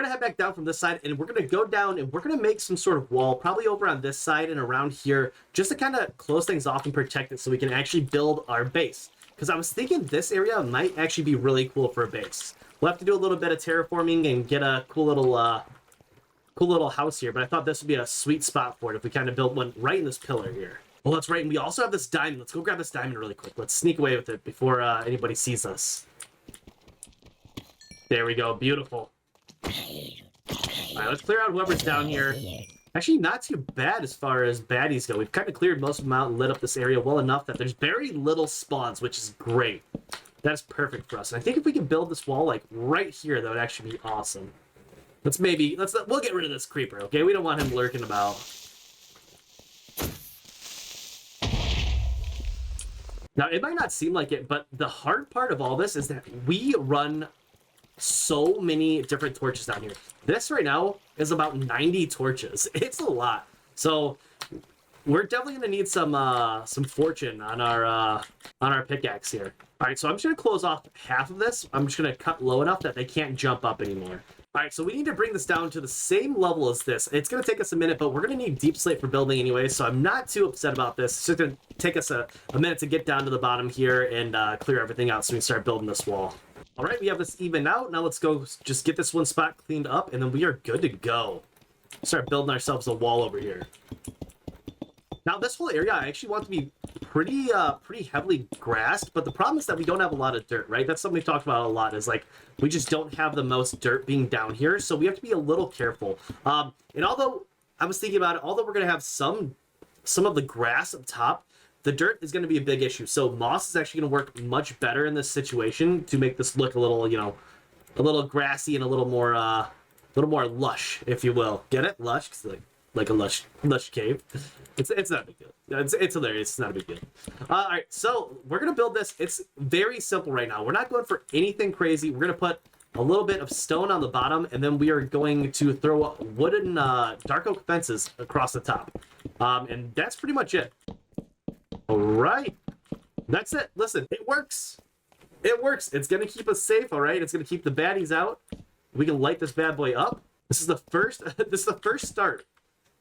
We're gonna head back down from this side, and we're gonna go down and we're gonna make some sort of wall, probably over on this side and around here, just to kind of close things off and protect it so we can actually build our base. Because I was thinking this area might actually be really cool for a base. We'll have to do a little bit of terraforming and get a cool little house here, but I thought this would be a sweet spot for it if we kind of built one right in this pillar here. Well, that's right, and we also have this diamond. Let's go grab this diamond really quick. Let's sneak away with it before anybody sees us. There we go, beautiful. All right, let's clear out whoever's down here. Actually, not too bad as far as baddies go. We've kind of cleared most of them out and lit up this area well enough that there's very little spawns, which is great. That's perfect for us. And I think if we can build this wall like right here, that would actually be awesome. We'll get rid of this creeper, okay? We don't want him lurking about. Now, it might not seem like it, but the hard part of all this is that we run so many different torches down here. This right now is about 90 torches. It's a lot. So we're definitely gonna need some fortune on our pickaxe here. All right, so I'm just gonna close off half of this. I'm just gonna cut low enough that they can't jump up anymore. All right, so we need to bring this down to the same level as this. It's gonna take us a minute, but we're gonna need deep slate for building anyway, so I'm not too upset about this. It's just gonna take us a minute to get down to the bottom here and clear everything out so we can start building this wall. All right, we have this evened out. Now let's go just get this one spot cleaned up, and then we are good to go. Start building ourselves a wall over here. Now, this whole area I actually want to be pretty heavily grassed, but the problem is that we don't have a lot of dirt, right? That's something we've talked about a lot, is like we just don't have the most dirt being down here, so we have to be a little careful. And although I was thinking about it, although we're going to have some of the grass up top, the dirt is going to be a big issue. So moss is actually going to work much better in this situation to make this look a little, you know, a little grassy and a little more lush, if you will. Get it? Lush? 'Cause like a lush cave. It's not a big deal. It's hilarious. It's not a big deal. All right, so we're gonna build this. It's very simple right now. We're not going for anything crazy. We're gonna put a little bit of stone on the bottom, and then we are going to throw wooden dark oak fences across the top. And that's pretty much it. All right, that's it. Listen, it works. It works. It's gonna keep us safe. All right, it's gonna keep the baddies out. We can light this bad boy up. This is the first. This is the first start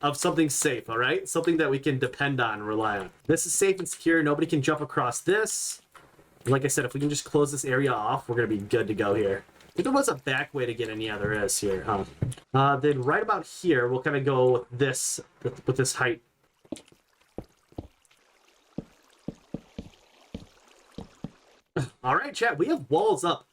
of something safe, all right? Something that we can depend on and rely on. This is safe and secure. Nobody can jump across this. Like I said, if we can just close this area off, we're going to be good to go here. I think there was a back way to get in. Yeah, there is here, huh? Then right about here, we'll kind of go with this height. All right, chat, we have walls up.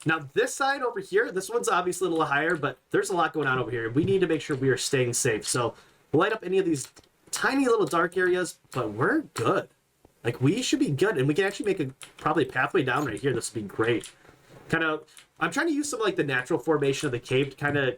Now, this side over here, this one's obviously a little higher, but there's a lot going on over here. We need to make sure we are staying safe. So we'll light up any of these tiny little dark areas, but we're good. Like, we should be good, and we can actually make probably a pathway down right here. This would be great. I'm trying to use some, like, the natural formation of the cave to kind of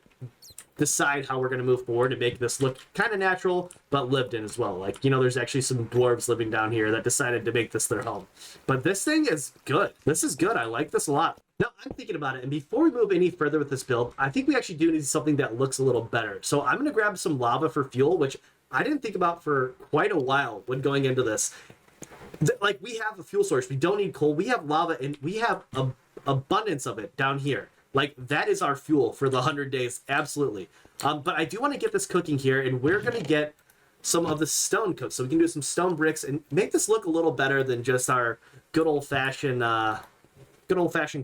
decide how we're going to move forward and make this look kind of natural, but lived in as well. Like, you know, there's actually some dwarves living down here that decided to make this their home. But this thing is good. This is good. I like this a lot. Now, I'm thinking about it, and before we move any further with this build, I think we actually do need something that looks a little better. So I'm going to grab some lava for fuel, which I didn't think about for quite a while when going into this. Like, we have a fuel source. We don't need coal. We have lava, and we have an abundance of it down here. Like, that is our fuel for the 100 days, absolutely. But I do want to get this cooking here, and we're going to get some of the stone cooked. So we can do some stone bricks and make this look a little better than just our good old-fashioned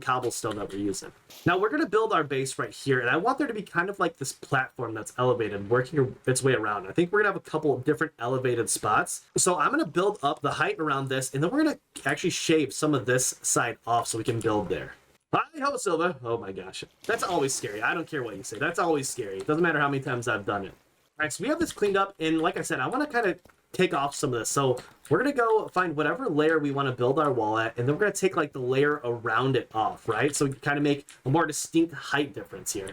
cobblestone that we're using. Now we're going to build our base right here, and I want there to be kind of like this platform that's elevated, working its way around. I think we're going to have a couple of different elevated spots. So I'm going to build up the height around this, and then we're going to actually shave some of this side off so we can build there. Hi, ho, Silva. Oh my gosh. That's always scary. I don't care what you say. That's always scary. It doesn't matter how many times I've done it. All right, so we have this cleaned up, and like I said, I want to kind of take off some of this. So we're going to go find whatever layer we want to build our wall at, and then we're going to take like the layer around it off, right? So we can kind of make a more distinct height difference here.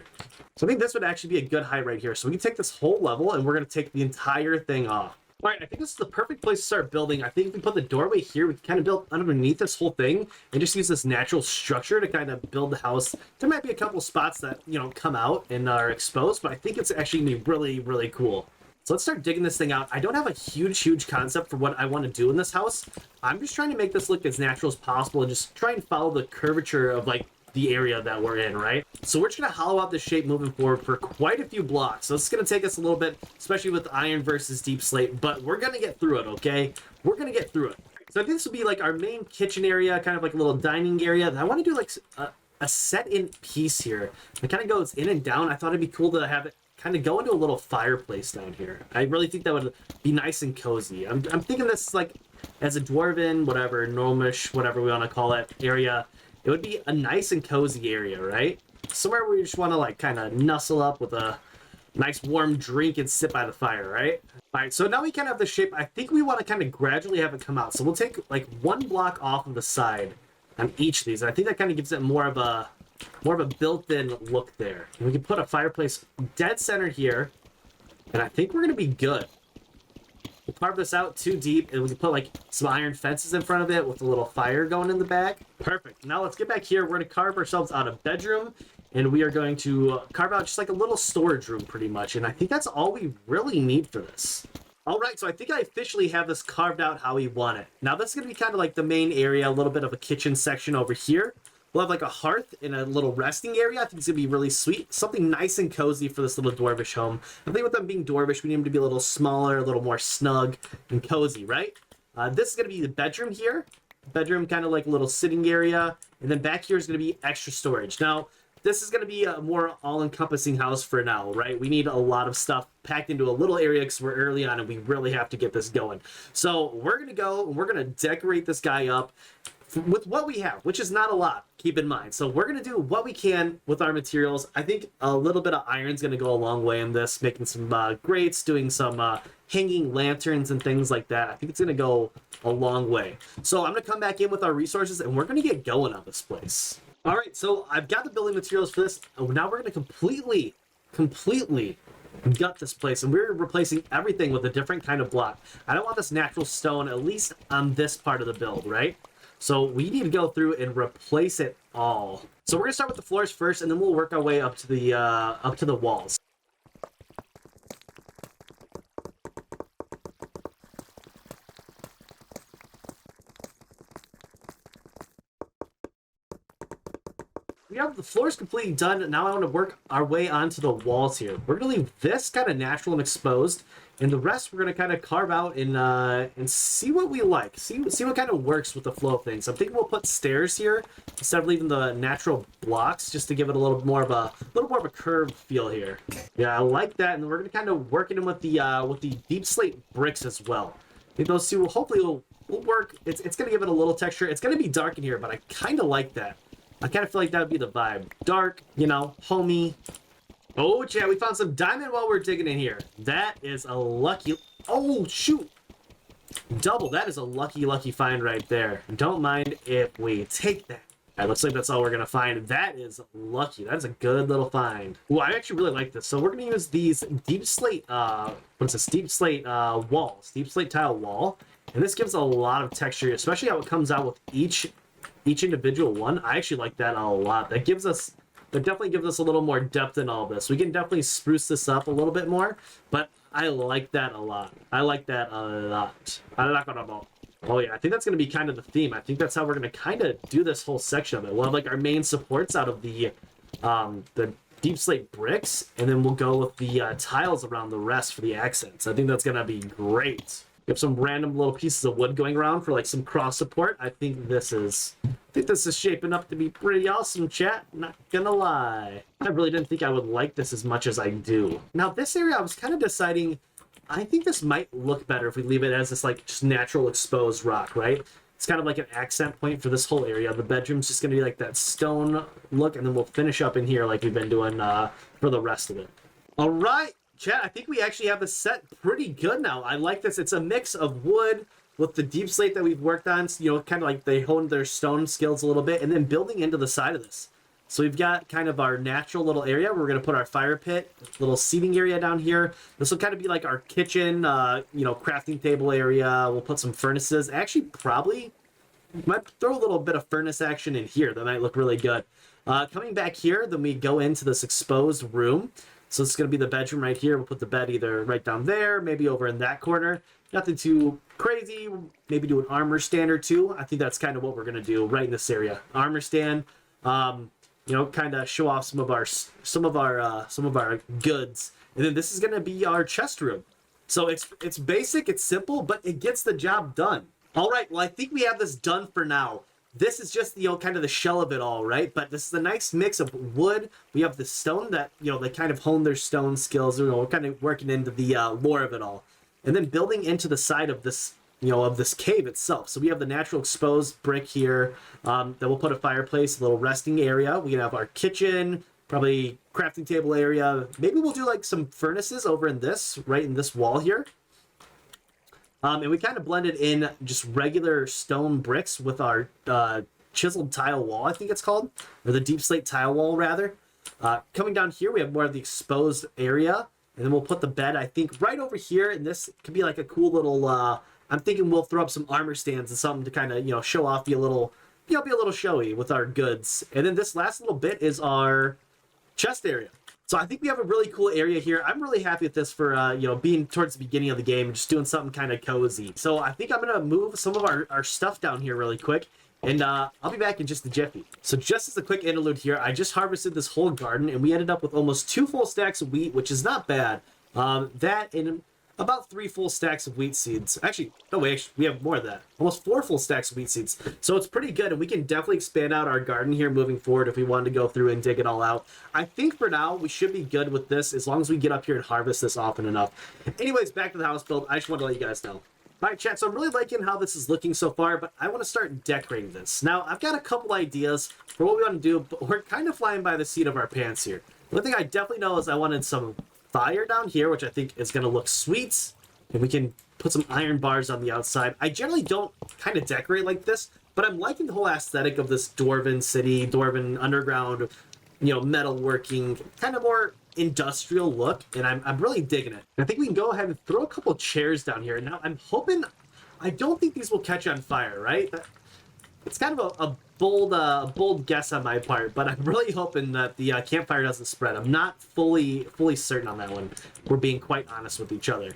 So I think this would actually be a good height right here. So we can take this whole level, and we're going to take the entire thing off. All right, I think this is the perfect place to start building. I think if we put the doorway here, we can kind of build underneath this whole thing and just use this natural structure to kind of build the house. There might be a couple spots that, you know, come out and are exposed, but I think it's actually going to be really, really cool. So let's start digging this thing out. I don't have a huge concept for what I want to do in this house. I'm just trying to make this look as natural as possible and just try and follow the curvature of like the area that we're in, right? So we're just gonna hollow out the shape moving forward for quite a few blocks. So it's gonna take us a little bit, especially with iron versus deep slate, but we're gonna get through it, okay? We're gonna get through it. So I think this will be like our main kitchen area, kind of like a little dining area. I want to do like a set in piece here. It kind of goes in and down. I thought it'd be cool to have it kind of go into a little fireplace down here. I really think that would be nice and cozy. I'm thinking this like as a dwarven, whatever, gnomish, whatever we want to call it, area. It would be a nice and cozy area, right? Somewhere where you just want to like kind of nuzzle up with a nice warm drink and sit by the fire, right? All right, so now we kind of have the shape. I think we want to kind of gradually have it come out. So we'll take like one block off of the side on each of these. I think that kind of gives it more of a built-in look there. And we can put a fireplace dead center here, and I think we're gonna be good. We'll carve this out too deep, and we can put like some iron fences in front of it with a little fire going in the back. Perfect. Now let's get back here. We're gonna carve ourselves out a bedroom, and we are going to carve out just like a little storage room pretty much. And I think that's all we really need for this. All right, so I think I officially have this carved out how we want it. Now this is gonna be kind of like the main area, a little bit of a kitchen section over here. We'll have like a hearth and a little resting area. I think it's gonna be really sweet. Something nice and cozy for this little dwarvish home. I think with them being dwarvish, we need them to be a little smaller, a little more snug and cozy, right? This is gonna be the bedroom here. Bedroom, kind of like a little sitting area. And then back here is gonna be extra storage. Now, this is gonna be a more all-encompassing house for now, right? We need a lot of stuff packed into a little area because we're early on and we really have to get this going. So we're gonna go and we're gonna decorate this guy up with what we have, which is not a lot, keep in mind. So we're going to do what we can with our materials. I think a little bit of iron is going to go a long way in this, making some grates, doing some hanging lanterns and things like that. I think it's going to go a long way. So I'm going to come back in with our resources and we're going to get going on this place. All right, so I've got the building materials for this. Now we're going to completely gut this place, and we're replacing everything with a different kind of block. I don't want this natural stone, at least on this part of the build, right? So we need to go through and replace it all. So we're gonna start with the floors first, and then we'll work our way up to the walls. We have the floors completely done, and now I want to work our way onto the walls here. We're gonna leave this kind of natural and exposed, and the rest we're gonna kind of carve out and see what we like. See what kind of works with the flow of things. I'm thinking we'll put stairs here instead of leaving the natural blocks, just to give it a little more of a curved feel here. Yeah, I like that, and we're gonna kind of work it in with the deep slate bricks as well. I think those two will hopefully work. It's gonna give it a little texture. It's gonna be dark in here, but I kind of like that. I kind of feel like that would be the vibe. Dark, you know, homey. Oh, chat, we found some diamond while we're digging in here. That is a lucky... Oh, shoot. Double. That is a lucky find right there. Don't mind if we take that. All right, looks like that's all we're going to find. That is lucky. That is a good little find. Ooh, I actually really like this. So we're going to use these deep slate... what's this? Deep slate walls. Deep slate tile wall. And this gives a lot of texture, especially how it comes out with each individual one. I actually like that a lot. That definitely gives us a little more depth in all this. We can definitely spruce this up a little bit more, but I like that a lot. I like that a lot. Oh yeah, I think that's going to be kind of the theme. I think that's how we're going to kind of do this whole section of it. We'll have like our main supports out of the deep slate bricks, and then we'll go with the tiles around the rest for the accents. I think that's going to be great. We have some random little pieces of wood going around for like some cross support. I think this is shaping up to be pretty awesome, chat. Not gonna lie. I really didn't think I would like this as much as I do. Now this area, I was kind of deciding, I think this might look better if we leave it as this like just natural exposed rock, right? It's kind of like an accent point for this whole area. The bedroom's just gonna be like that stone look, and then we'll finish up in here like we've been doing for the rest of it. All right. Chat, I think we actually have this set pretty good now. I like this. It's a mix of wood with the deep slate that we've worked on. You know, kind of like they honed their stone skills a little bit, and then building into the side of this. So we've got kind of our natural little area where we're going to put our fire pit, little seating area down here. This will kind of be like our kitchen, you know, crafting table area. We'll put some furnaces. Actually, probably might throw a little bit of furnace action in here. That might look really good. Coming back here, then we go into this exposed room. So it's going to be the bedroom right here. We'll put the bed either right down there, maybe over in that corner. Nothing too crazy. Maybe do an armor stand or two. I think that's kind of what we're going to do right in this area. Armor stand. you know, kind of show off some of our goods. And then this is gonna be our chest room. So it's basic, it's simple, but it gets the job done. All right, well, I think we have this done for now. This is just, you know, kind of the shell of it all, right? But this is a nice mix of wood. We have the stone that, you know, they kind of hone their stone skills. You know, we're kind of working into the lore of it all. And then building into the side of this, you know, of this cave itself. So we have the natural exposed brick here. Then we'll put a fireplace, a little resting area. We can have our kitchen, probably crafting table area. Maybe we'll do like some furnaces over in this, right in this wall here. And we kind of blended in just regular stone bricks with our chiseled tile wall, I think it's called, or the deep slate tile wall, rather. Coming down here, we have more of the exposed area, and then we'll put the bed, I think, right over here, and this could be like a cool little, I'm thinking we'll throw up some armor stands and something to kind of, you know, show off, be a little showy with our goods. And then this last little bit is our chest area. So I think we have a really cool area here. I'm really happy with this for, you know, being towards the beginning of the game and just doing something kind of cozy. So I think I'm going to move some of our stuff down here really quick. And I'll be back in just a jiffy. So just as a quick interlude here, I just harvested this whole garden and we ended up with almost 2 full stacks of wheat, which is not bad. That and about 3 full stacks of wheat seeds. Actually, no way, we have more of that. Almost 4 full stacks of wheat seeds. So it's pretty good, and we can definitely expand out our garden here moving forward if we wanted to go through and dig it all out. I think for now, we should be good with this as long as we get up here and harvest this often enough. Anyways, back to the house build. I just wanted to let you guys know. All right, chat, so I'm really liking how this is looking so far, but I want to start decorating this. Now, I've got a couple ideas for what we want to do, but we're kind of flying by the seat of our pants here. One thing I definitely know is I wanted some fire down here, which I think is going to look sweet. And we can put some iron bars on the outside. I generally don't kind of decorate like this, but I'm liking the whole aesthetic of this dwarven city, dwarven underground, you know, metalworking, kind of more industrial look, and I'm really digging it. And I think we can go ahead and throw a couple chairs down here. Now, I'm hoping, I don't think these will catch on fire, right? It's kind of a bold guess on my part, but I'm really hoping that the campfire doesn't spread. I'm not fully certain on that one. We're being quite honest with each other.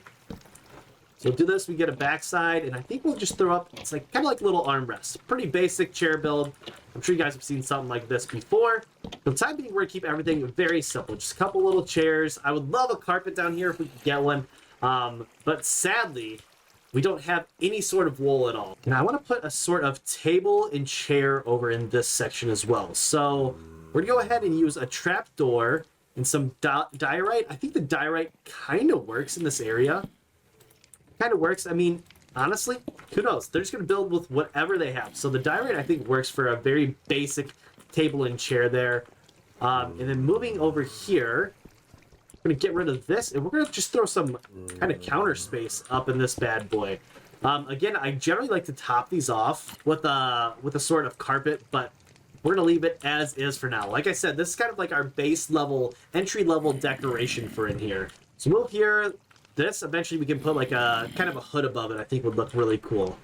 So we'll do this, we get a backside, and I think we'll just throw up, it's like kind of like a little armrest. Pretty basic chair build. I'm sure you guys have seen something like this before. For the time being, we're going to keep everything very simple. Just a couple little chairs. I would love a carpet down here if we could get one. But sadly, we don't have any sort of wool at all. And I want to put a sort of table and chair over in this section as well. So we're going to go ahead and use a trapdoor and some diorite. I think the diorite kind of works in this area. Kind of works. I mean, honestly, who knows? They're just going to build with whatever they have. So the diorite, I think, works for a very basic table and chair there. And then moving over here, we're going to get rid of this, and we're going to just throw some kind of counter space up in this bad boy. Again, I generally like to top these off with a sort of carpet, but we're going to leave it as is for now. Like I said, this is kind of like our base level, entry level decoration for in here. So move here. This, eventually we can put like a kind of a hood above it. I think would look really cool.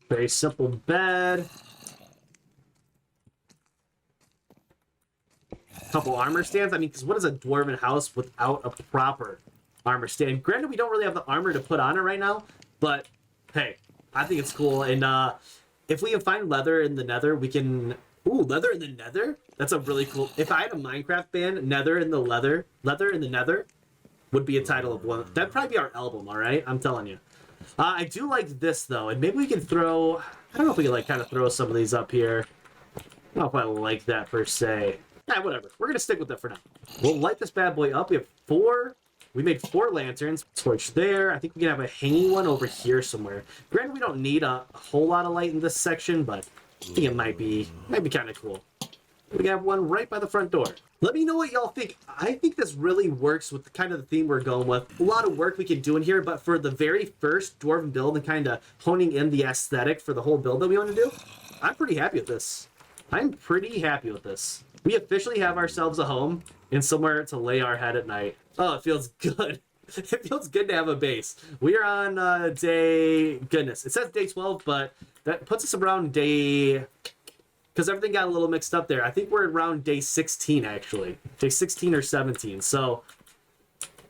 Very simple bed. Couple armor stands. I mean, because what is a dwarven house without a proper armor stand? Granted, we don't really have the armor to put on it right now, but hey, I think it's cool. And if we can find leather in the nether, we can... Ooh, leather in the nether? That's a really cool... If I had a Minecraft band, Nether in the Leather in the Nether would be a title of one. That'd probably be our album, all right? I'm telling you. I do like this, though, and maybe we can throw... I don't know if we can, like, kind of throw some of these up here. I don't know if I like that, per se. Whatever. We're going to stick with that for now. We'll light this bad boy up. We have 4... We made 4 lanterns. Torch there. I think we can have a hanging one over here somewhere. Granted, we don't need a whole lot of light in this section, but... I think it might be kind of cool. We have one right by the front door. Let me know what y'all think. I think this really works with kind of the theme we're going with. A lot of work we can do in here, but for the very first dwarven build and kind of honing in the aesthetic for the whole build that we want to do, I'm pretty happy with this. I'm pretty happy with this. We officially have ourselves a home and somewhere to lay our head at night. Oh, it feels good. It feels good to have a base. We are on day... Goodness, it says day 12, but that puts us around day... Because everything got a little mixed up there. I think we're around day 16, actually. Day 16 or 17. So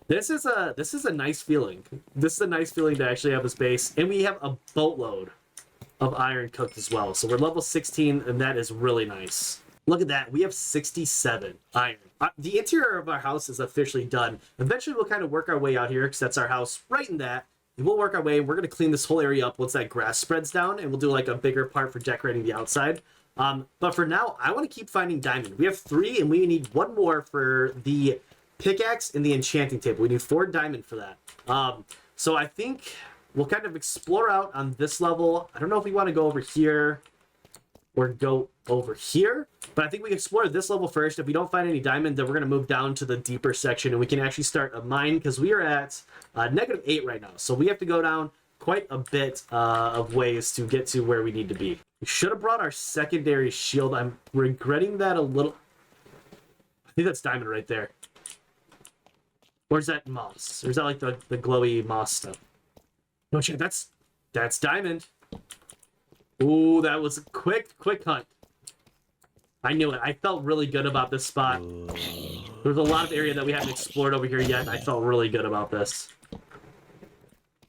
this is a nice feeling. This is a nice feeling to actually have this base. And we have a boatload of iron cooked as well. So we're level 16, and that is really nice. Look at that. We have 67 iron. The interior of our house is officially done. Eventually, we'll kind of work our way out here because that's our house right in that. And we'll work our way. We're going to clean this whole area up once that grass spreads down, and we'll do like a bigger part for decorating the outside. But for now, I want to keep finding diamond. We have 3, and we need 1 more for the pickaxe and the enchanting table. We need 4 diamond for that. So I think we'll kind of explore out on this level. I don't know if we want to go over here or go over here, but I think we can explore this level first. If we don't find any diamond, then we're going to move down to the deeper section, and we can actually start a mine, because we are at -8 right now. So we have to go down quite a bit of ways to get to where we need to be. We should have brought our secondary shield. I'm regretting that a little. I think that's diamond right there. Or is that moss? Or is that like the glowy moss stuff? No, check, that's diamond. Ooh, that was a quick hunt. I knew it. I felt really good about this spot. There's a lot of area that we haven't explored over here yet, and I felt really good about this.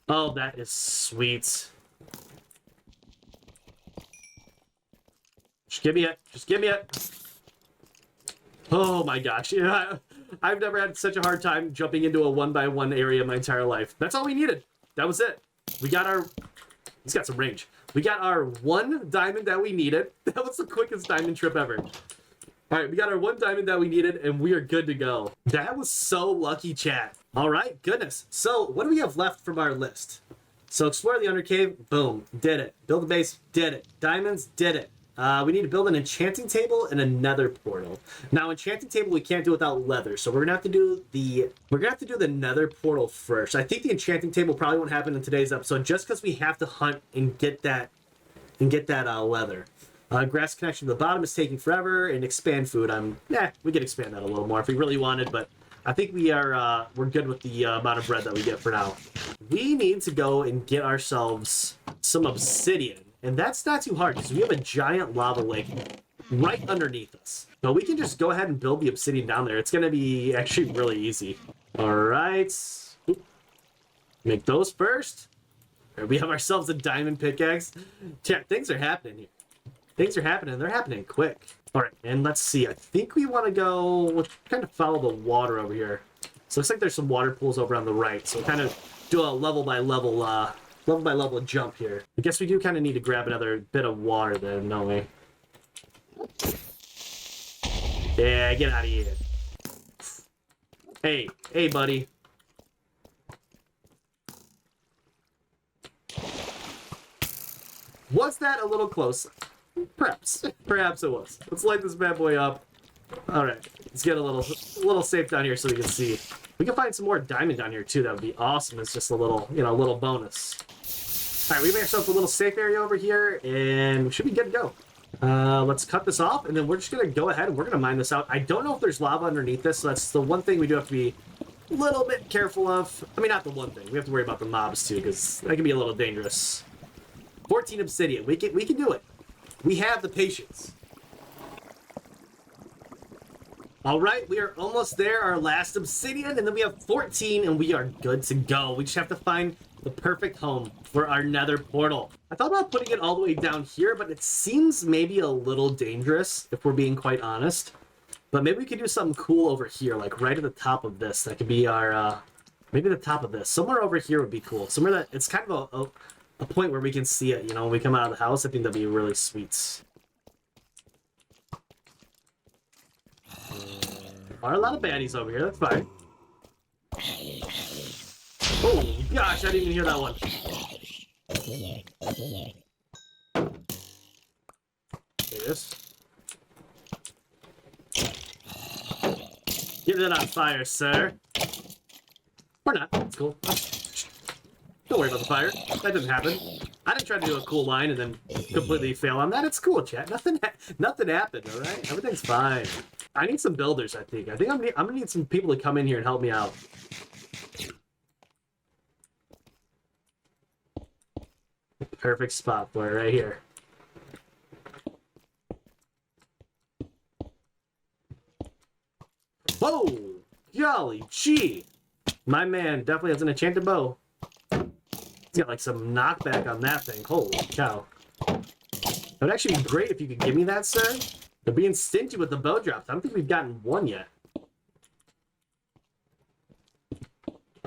Oh, that is sweet. Just give me it. Just give me it. Oh my gosh. Yeah, I've never had such a hard time jumping into a 1x1 area in my entire life. That's all we needed. That was it. We got our... He's got some range. We got our 1 diamond that we needed. That was the quickest diamond trip ever. All right, we got our 1 diamond that we needed, and we are good to go. That was so lucky, chat. All right, goodness. So what do we have left from our list? So explore the undercave. Boom, did it. Build a base. Did it. Diamonds. Did it. We need to build an enchanting table and a nether portal. Now, enchanting table we can't do without leather, so we're gonna have to do the nether portal first. I think the enchanting table probably won't happen in today's episode, just because we have to hunt and get that leather. Grass connection to the bottom is taking forever, and expand food. We could expand that a little more if we really wanted, but I think we're good with the amount of bread that we get for now. We need to go and get ourselves some obsidian. And that's not too hard, because we have a giant lava lake right underneath us. So we can just go ahead and build the obsidian down there. It's going to be actually really easy. All right. Make those first. There, we have ourselves a diamond pickaxe. Chat, things are happening here. Things are happening. They're happening quick. All right, and let's see. I think we want to go... We'll kind of follow the water over here. So it looks like there's some water pools over on the right. So we'll kind of do a level by level jump here. I guess we do kind of need to grab another bit of water then, don't we? Yeah, get out of here. Hey, buddy. Was that a little close? Perhaps it was. Let's light this bad boy up. All right, let's get a little safe down here so we can see. We can find some more diamond down here too. That would be awesome. It's just a little, little bonus. All right, we made ourselves a little safe area over here, and we should be good to go. Let's cut this off, and then we're just gonna go ahead and we're gonna mine this out. I don't know if there's lava underneath this, so that's the one thing we do have to be a little bit careful of. I mean, not the one thing. We have to worry about the mobs too, because that can be a little dangerous. 14 obsidian. We can do it. We have the patience. All right, we are almost there. Our last obsidian, and then we have 14, and we are good to go. We just have to find the perfect home for our nether portal. I thought about putting it all the way down here, but it seems maybe a little dangerous, if we're being quite honest. But maybe we could do something cool over here, like right at the top of this. That could be our, maybe the top of this. Somewhere over here would be cool. Somewhere that it's kind of a point where we can see it, when we come out of the house. I think that'd be really sweet. There are a lot of baddies over here. That's fine. Oh gosh, I didn't even hear that one. There it is. Get it on fire, sir. Or not. It's cool. Don't worry about the fire. That didn't happen. I didn't try to do a cool line and then completely fail on that. It's cool, chat. Nothing happened, all right? Everything's fine. I need some builders, I think. I'm gonna need some people to come in here and help me out. Perfect spot for it right here. Oh, golly gee. My man definitely has an enchanted bow. He's got like some knockback on that thing. Holy cow. That would actually be great if you could give me that, sir. They're being stingy with the bow drops. I don't think we've gotten one yet.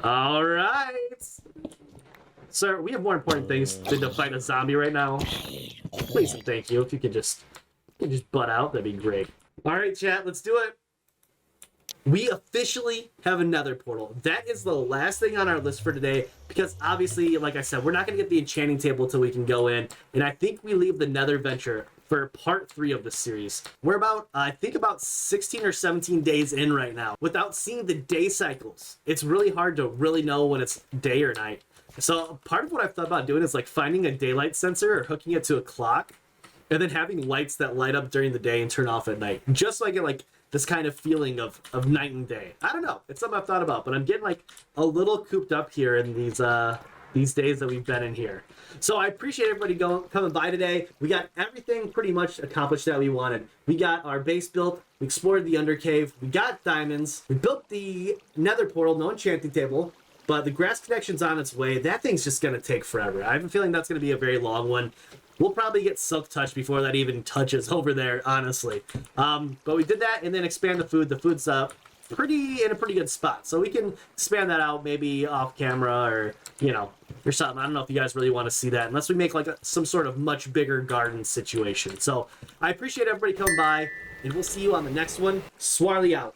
All right. Sir, we have more important things than to fight a zombie right now. Please and thank you. If you could just butt out, that'd be great. All right, chat, let's do it. We officially have a nether portal. That is the last thing on our list for today because obviously, like I said, we're not going to get the enchanting table until we can go in. And I think we leave the nether venture for part 3 of this series. We're about, I think about 16 or 17 days in right now. Without seeing the day cycles, it's really hard to really know when it's day or night. So part of what I've thought about doing is like finding a daylight sensor or hooking it to a clock and then having lights that light up during the day and turn off at night. Just so I get like this kind of feeling of night and day. I don't know. It's something I've thought about, but I'm getting like a little cooped up here in these days that we've been in here. So I appreciate everybody coming by today. We got everything pretty much accomplished that we wanted. We got our base built. We explored the undercave. We got diamonds. We built the nether portal, no enchanting table. But the grass connection's on its way. That thing's just going to take forever. I have a feeling that's going to be a very long one. We'll probably get silk touch before that even touches over there, honestly. But we did that and then expand the food. The food's in a pretty good spot. So we can expand that out maybe off camera or, you know, or something. I don't know if you guys really want to see that unless we make like some sort of much bigger garden situation. So I appreciate everybody coming by and we'll see you on the next one. Swarly out.